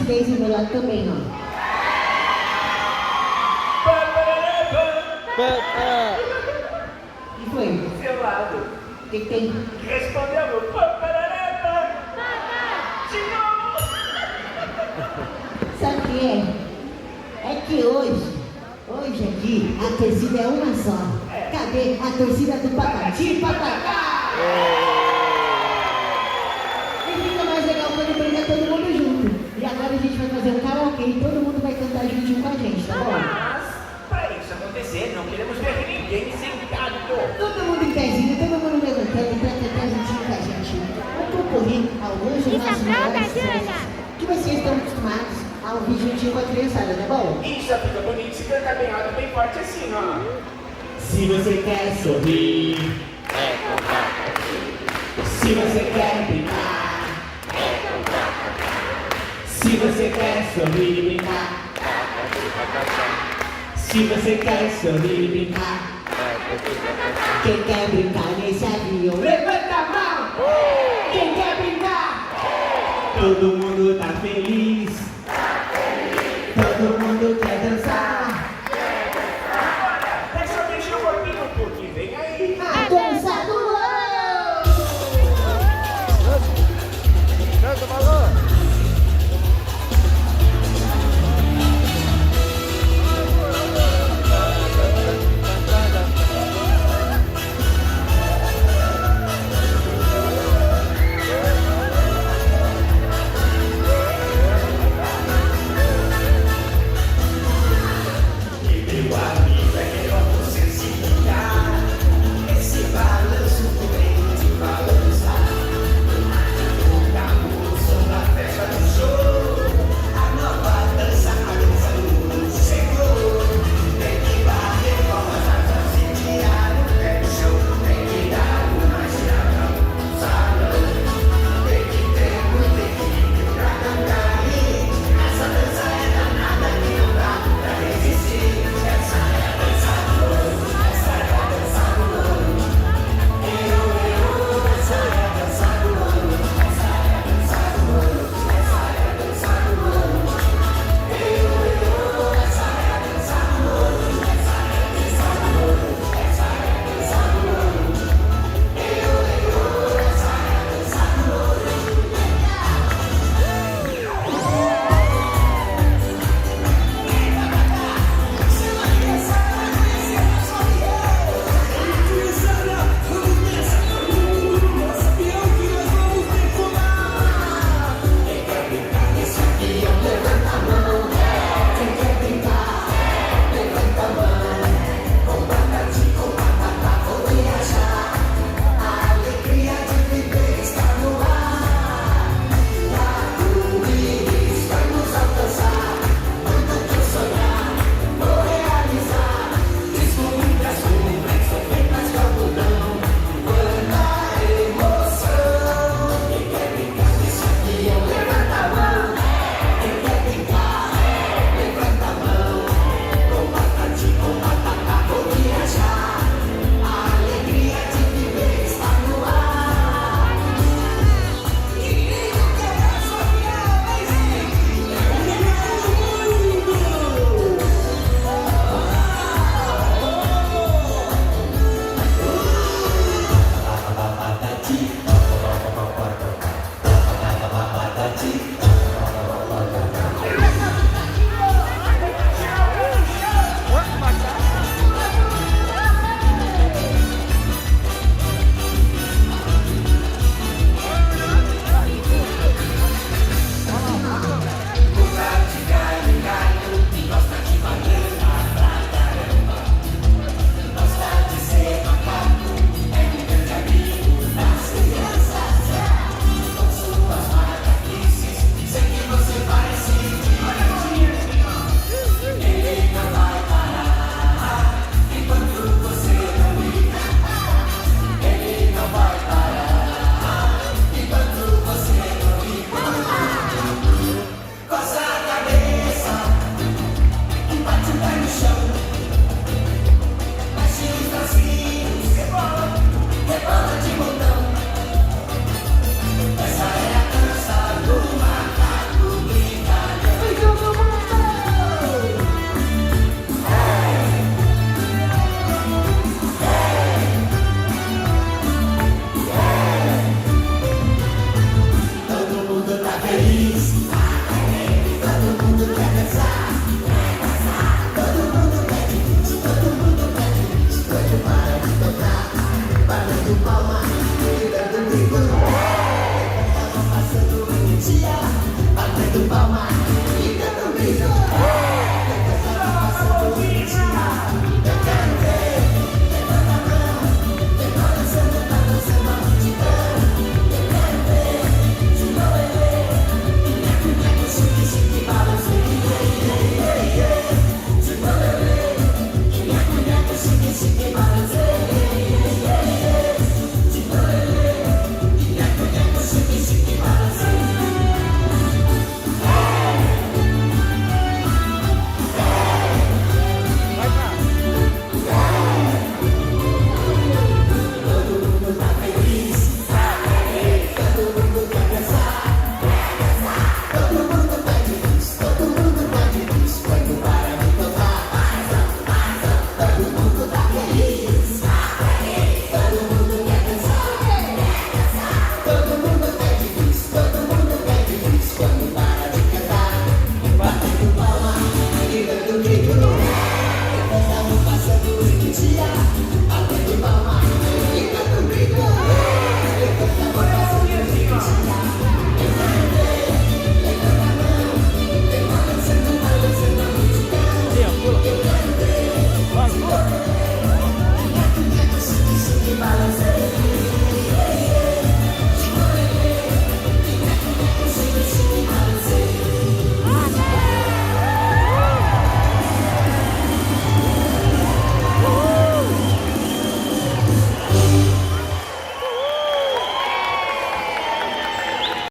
três e meu lado também, ó. O que foi? Seu lado. O que tem? Respondeu meu de novo. Sabe o que é? É que hoje aqui, a torcida é uma só. Cadê a torcida do Patati Patatá? E fica mais legal quando brinca todo mundo junto. E agora a gente vai fazer um karaokê e todo mundo vai cantar juntinho com a gente, tá bom? Mas, para isso acontecer, não queremos ver ninguém sentado. Todo mundo em pezinho, todo mundo levantando pra cantar juntinho com a gente. Um pupurri ao longe dos nossos melhores sucessos, que vocês estão acostumados a ouvir juntinho com a criançada, tá bom? Isso já fica bonito se cantar bem alto, bem forte assim, ó. Se você quer sorrir, se você quer brincar, se você quer sorrir e brincar, se você quer sorrir e brincar, quem quer brincar nesse avião, levanta a mão! Quem quer brincar? Todo mundo tá feliz,